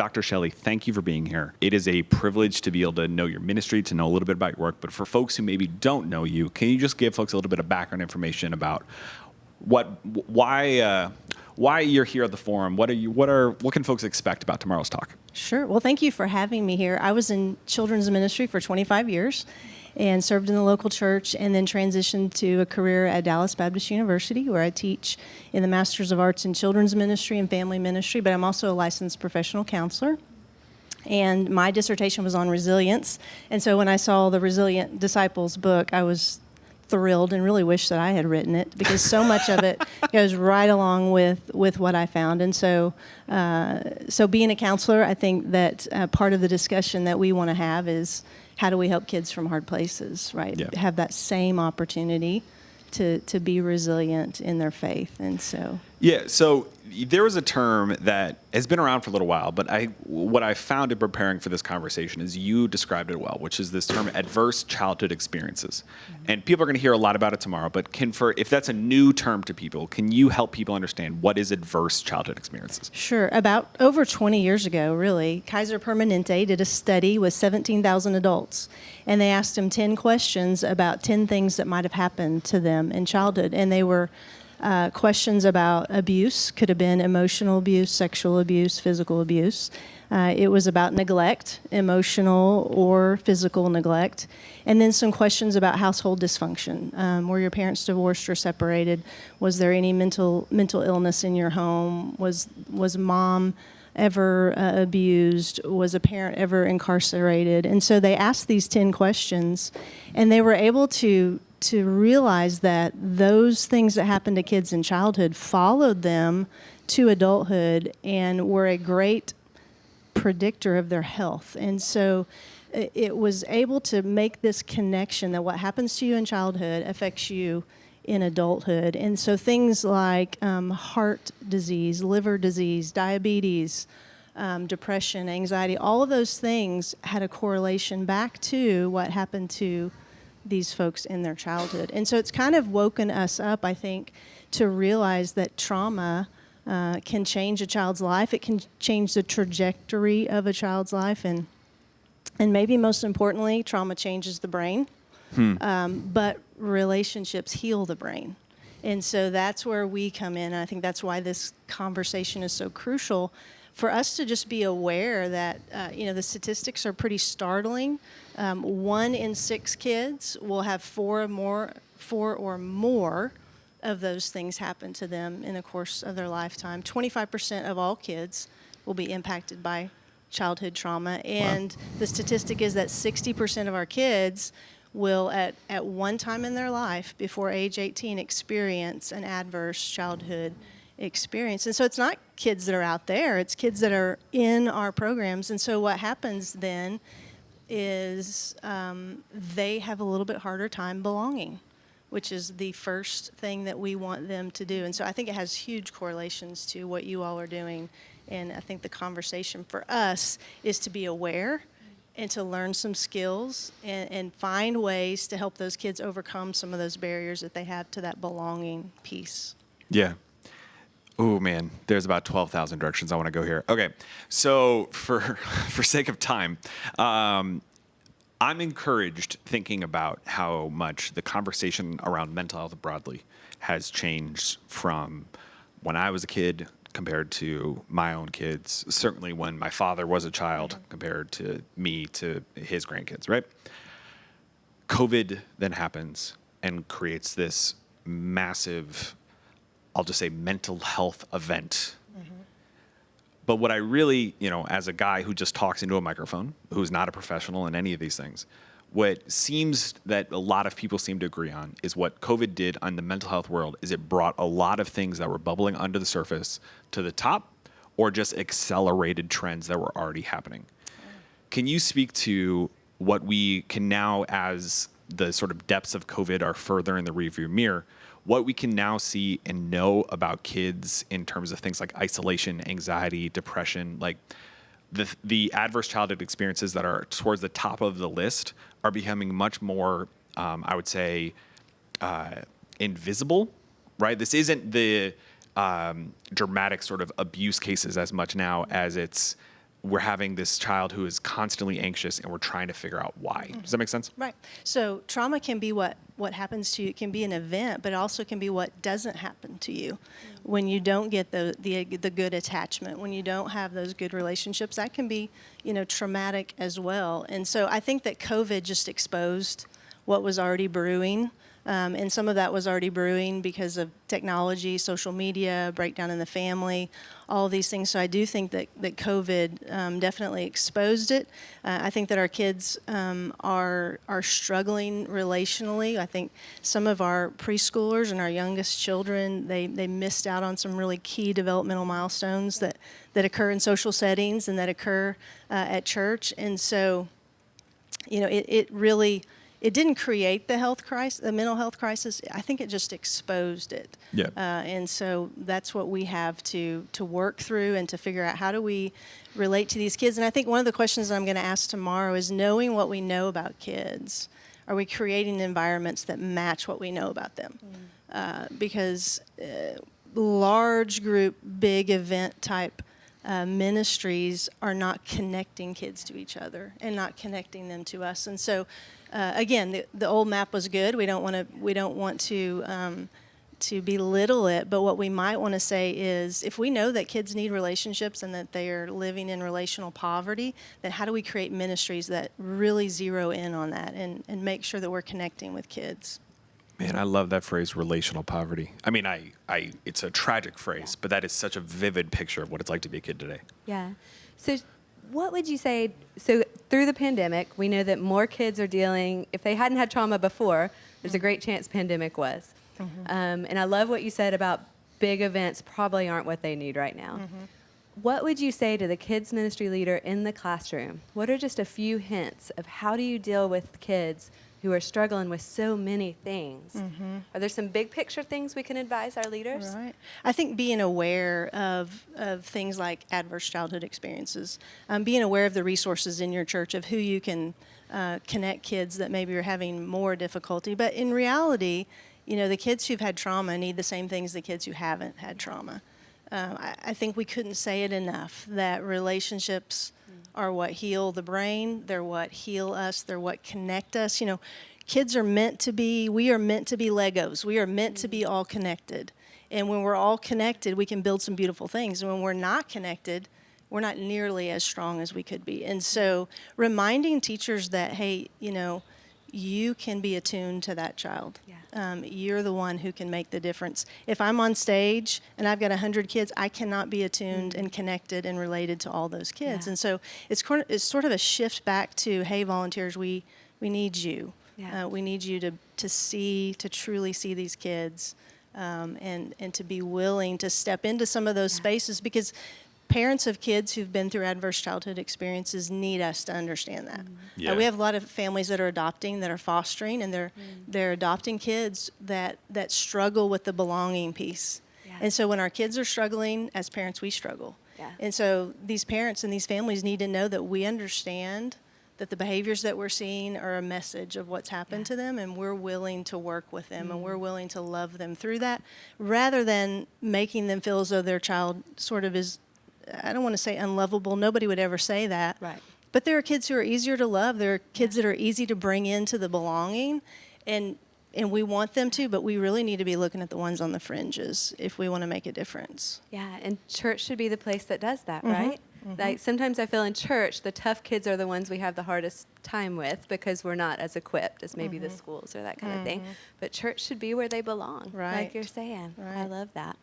Dr. Shelly, thank you for being here. It is a privilege to be able to know your ministry, to know a little bit about your work. But for folks who maybe don't know you, can you just give folks a little bit of background information about why you're here at the forum? What can folks expect about tomorrow's talk? Sure. Well, thank you for having me here. I was in children's ministry for 25 years and served in the local church, and then transitioned to a career at Dallas Baptist University, where I teach in the Masters of Arts in Children's Ministry and Family Ministry, but I'm also a licensed professional counselor. And my dissertation was on resilience. And so when I saw the Resilient Disciples book, I was thrilled and really wish that I had written it, because so much of it goes right along with what I found. And so being a counselor, I think that part of the discussion that we want to have is, how do we help kids from hard places, right? Yeah. Have that same opportunity to be resilient in their faith. And so... Yeah, so there was a term that has been around for a little while, but what I found in preparing for this conversation is you described it well, which is this term adverse childhood experiences. Mm-hmm. And people are going to hear a lot about it tomorrow, but if that's a new term to people, can you help people understand what is adverse childhood experiences? Sure. About over 20 years ago, really, Kaiser Permanente did a study with 17,000 adults, and they asked them 10 questions about 10 things that might have happened to them in childhood. And they were questions about abuse, could have been emotional abuse, sexual abuse, physical abuse. It was about neglect, emotional or physical neglect. And then some questions about household dysfunction. Were your parents divorced or separated? Was there any mental illness in your home? Was mom ever abused? Was a parent ever incarcerated? And so they asked these 10 questions, and they were able to realize that those things that happened to kids in childhood followed them to adulthood and were a great predictor of their health. And so it was able to make this connection that what happens to you in childhood affects you in adulthood. And so things like heart disease, liver disease, diabetes, depression, anxiety, all of those things had a correlation back to what happened to these folks in their childhood. And so it's kind of woken us up, I think, to realize that trauma can change a child's life. It can change the trajectory of a child's life. And maybe most importantly, trauma changes the brain. But relationships heal the brain. And so that's where we come in. And I think that's why this conversation is so crucial, for us to just be aware that, the statistics are pretty startling. 1 in 6 kids will have 4 or more of those things happen to them in the course of their lifetime. 25% of all kids will be impacted by childhood trauma. And the statistic is that 60% of our kids will, at one time in their life, before age 18, experience an adverse childhood experience. And so it's not kids that are out there, it's kids that are in our programs. And so what happens then is they have a little bit harder time belonging, which is the first thing that we want them to do. And so I think it has huge correlations to what you all are doing. And I think the conversation for us is to be aware and to learn some skills and find ways to help those kids overcome some of those barriers that they have to that belonging piece. Yeah. Oh man, there's about 12,000 directions I want to go here. Okay, so for sake of time, I'm encouraged thinking about how much the conversation around mental health broadly has changed from when I was a kid compared to my own kids, certainly when my father was a child compared to me to his grandkids, right? COVID then happens and creates this massive, I'll just say, mental health event. Mm-hmm. But what I really, as a guy who just talks into a microphone, who's not a professional in any of these things, what seems that a lot of people seem to agree on is what COVID did on the mental health world is it brought a lot of things that were bubbling under the surface to the top, or just accelerated trends that were already happening. Can you speak to what we can now, as the sort of depths of COVID are further in the rearview mirror, what we can now see and know about kids in terms of things like isolation, anxiety, depression, like the adverse childhood experiences that are towards the top of the list are becoming much more, I would say, invisible, right? This isn't the dramatic sort of abuse cases as much now as it's we're having this child who is constantly anxious and we're trying to figure out why. Does that make sense? Right. So trauma can be what happens to you. It can be an event, but it also can be what doesn't happen to you. When you don't get the good attachment, when you don't have those good relationships, that can be, traumatic as well. And so I think that COVID just exposed what was already brewing. And some of that was already brewing because of technology, social media, breakdown in the family, all of these things. So I do think that COVID definitely exposed it. I think that our kids are struggling relationally. I think some of our preschoolers and our youngest children, they missed out on some really key developmental milestones that occur in social settings and that occur at church. And so, it really... It didn't create the mental health crisis. I think it just exposed it. Yeah. And so that's what we have to work through and to figure out, how do we relate to these kids. And I think one of the questions that I'm going to ask tomorrow is, knowing what we know about kids, are we creating environments that match what we know about them? Because large group, big event type ministries are not connecting kids to each other and not connecting them to us. And so, again, the old map was good. We don't want to belittle it. But what we might want to say is, if we know that kids need relationships and that they are living in relational poverty, then how do we create ministries that really zero in on that and make sure that we're connecting with kids? Man, I love that phrase, relational poverty. I mean, it's a tragic phrase, but that is such a vivid picture of what it's like to be a kid today. Yeah. So what would you say, so through the pandemic, we know that more kids are dealing, if they hadn't had trauma before, there's a great chance pandemic was. And I love what you said about big events probably aren't what they need right now. What would you say to the kids ministry leader in the classroom? What are just a few hints of how do you deal with kids who are struggling with so many things? Are there some big picture things we can advise our leaders? Right. I think being aware of things like adverse childhood experiences, being aware of the resources in your church of who you can connect kids that maybe are having more difficulty. But in reality, the kids who've had trauma need the same things the kids who haven't had trauma. I think we couldn't say it enough, that relationships are what heal the brain. They're what heal us. They're what connect us. Kids are meant to be, we are meant to be Legos. We are meant to be all connected. And when we're all connected, we can build some beautiful things. And when we're not connected, we're not nearly as strong as we could be. And so reminding teachers that, hey, you can be attuned to that child. You're the one who can make the difference. If I'm on stage and I've got 100 kids, I cannot be attuned and connected and related to all those kids. And so it's sort of a shift back to, hey, volunteers, we need you. We need you to truly see these kids and to be willing to step into some of those spaces, because parents of kids who've been through adverse childhood experiences need us to understand that. We have a lot of families that are adopting, that are fostering, and they're adopting kids that struggle with the belonging piece. And so when our kids are struggling, as parents, we struggle. And so these parents and these families need to know that we understand that the behaviors that we're seeing are a message of what's happened to them, and we're willing to work with them, and we're willing to love them through that, rather than making them feel as though their child sort of is, I don't want to say unlovable. Nobody would ever say that. Right. But there are kids who are easier to love. There are kids that are easy to bring into the belonging, and we want them to, but we really need to be looking at the ones on the fringes if we want to make a difference. Yeah, and church should be the place that does that, right? Like sometimes I feel in church, the tough kids are the ones we have the hardest time with because we're not as equipped as maybe the schools or that kind of thing. But church should be where they belong, like you're saying. Right. I love that.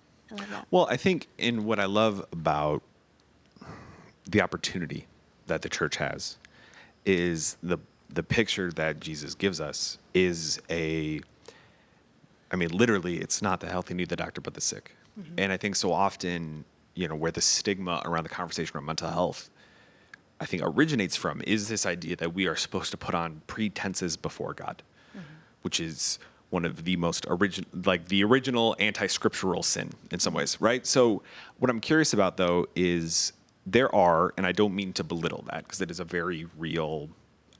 Well, I think in what I love about the opportunity that the church has is the picture that Jesus gives us is literally, it's not the healthy need the doctor, but the sick. And I think so often, where the stigma around the conversation around mental health, I think originates from, is this idea that we are supposed to put on pretenses before God, which is one of the most the original anti-scriptural sin in some ways, right? So what I'm curious about, though, is there are, and I don't mean to belittle that, because it is a very real,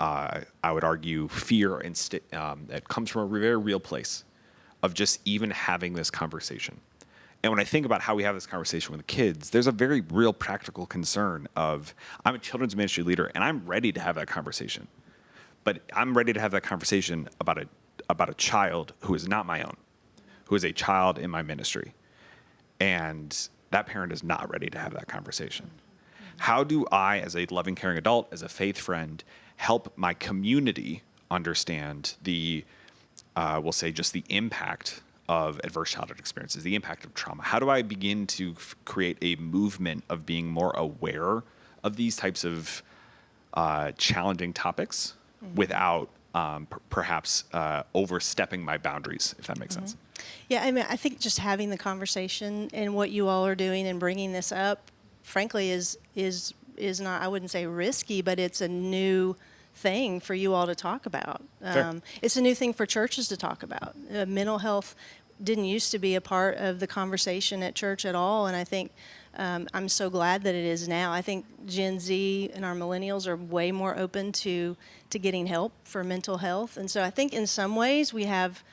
I would argue, fear and that comes from a very real place of just even having this conversation. And when I think about how we have this conversation with the kids, there's a very real practical concern of, I'm a children's ministry leader and I'm ready to have that conversation. But I'm ready to have that conversation about a child who is not my own, who is a child in my ministry. And that parent is not ready to have that conversation. How do I, as a loving, caring adult, as a faith friend, help my community understand the, we'll say, just the impact of adverse childhood experiences, the impact of trauma? How do I begin to create a movement of being more aware of these types of challenging topics without perhaps overstepping my boundaries, if that makes sense? Yeah, I mean, I think just having the conversation and what you all are doing and bringing this up, frankly, is not, I wouldn't say risky, but it's a new thing for you all to talk about. It's a new thing for churches to talk about. Mental health didn't used to be a part of the conversation at church at all, and I think I'm so glad that it is now. I think Gen Z and our millennials are way more open to getting help for mental health, and so I think in some ways we have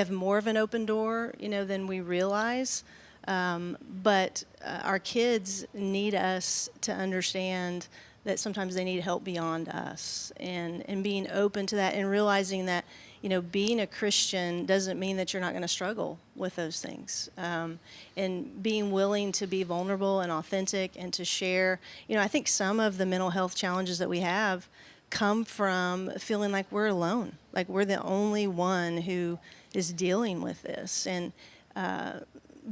more of an open door, than we realize. But our kids need us to understand that sometimes they need help beyond us, and being open to that and realizing that, being a Christian doesn't mean that you're not going to struggle with those things. And being willing to be vulnerable and authentic and to share. I think some of the mental health challenges that we have come from feeling like we're alone, like we're the only one who is dealing with this. And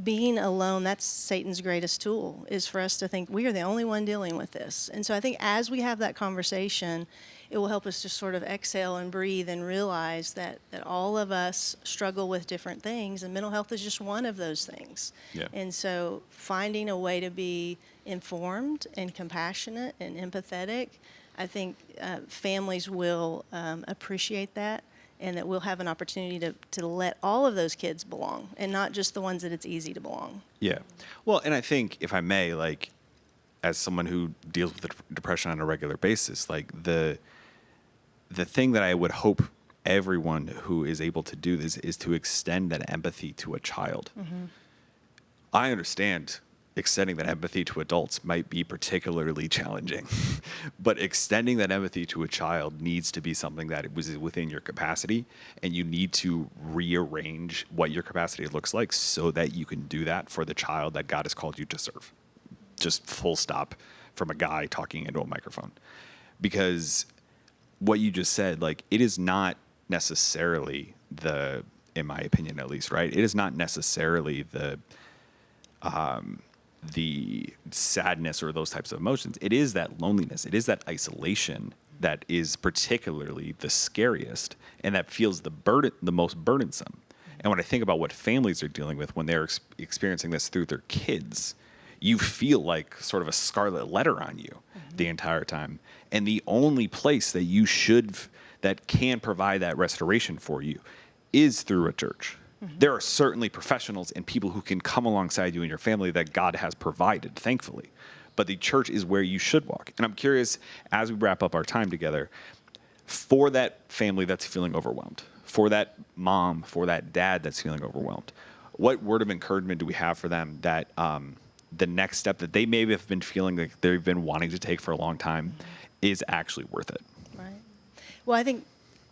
being alone, that's Satan's greatest tool, is for us to think we are the only one dealing with this. And so I think as we have that conversation, it will help us to sort of exhale and breathe and realize that all of us struggle with different things, and mental health is just one of those things. Yeah. And so finding a way to be informed and compassionate and empathetic, I think families will appreciate that, and that we'll have an opportunity to let all of those kids belong, and not just the ones that it's easy to belong. Yeah. Well, and I think, if I may, as someone who deals with depression on a regular basis, the thing that I would hope everyone who is able to do this is to extend that empathy to a child. Mm-hmm. I understand extending that empathy to adults might be particularly challenging, but extending that empathy to a child needs to be something that was within your capacity, and you need to rearrange what your capacity looks like so that you can do that for the child that God has called you to serve. Just full stop, from a guy talking into a microphone. Because what you just said, it is not necessarily in my opinion at least, right? It is not necessarily the sadness or those types of emotions. It is that loneliness. It is that isolation that is particularly the scariest, and that feels the most burdensome. And when I think about what families are dealing with when they're experiencing this through their kids, you feel like sort of a scarlet letter on you the entire time. And the only place that can provide that restoration for you is through a church. There are certainly professionals and people who can come alongside you and your family that God has provided, thankfully. But the church is where you should walk. And I'm curious, as we wrap up our time together, for that family that's feeling overwhelmed, for that mom, for that dad that's feeling overwhelmed, what word of encouragement do we have for them that the next step that they maybe have been feeling like they've been wanting to take for a long time is actually worth it? Right. Well, I think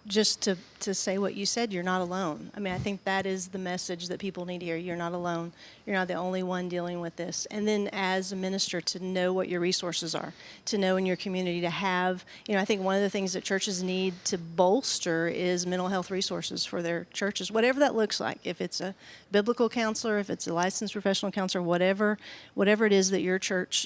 just to say what you said, you're not alone. I mean, I think that is the message that people need to hear. You're not alone. You're not the only one dealing with this. And then as a minister, to know what your resources are, to know in your community, to have, I think one of the things that churches need to bolster is mental health resources for their churches, whatever that looks like. If it's a biblical counselor, if it's a licensed professional counselor, whatever it is that your church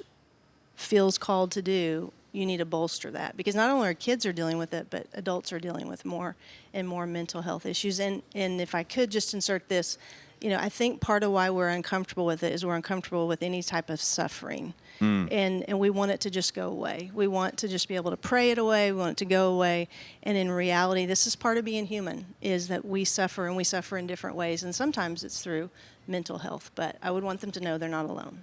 feels called to do, you need to bolster that, because not only our kids are dealing with it, but adults are dealing with more and more mental health issues. And if I could just insert this, I think part of why we're uncomfortable with it is we're uncomfortable with any type of suffering. And we want it to just go away. We want to just be able to pray it away. We want it to go away. And in reality, this is part of being human, is that we suffer, and we suffer in different ways. And sometimes it's through mental health. But I would want them to know they're not alone.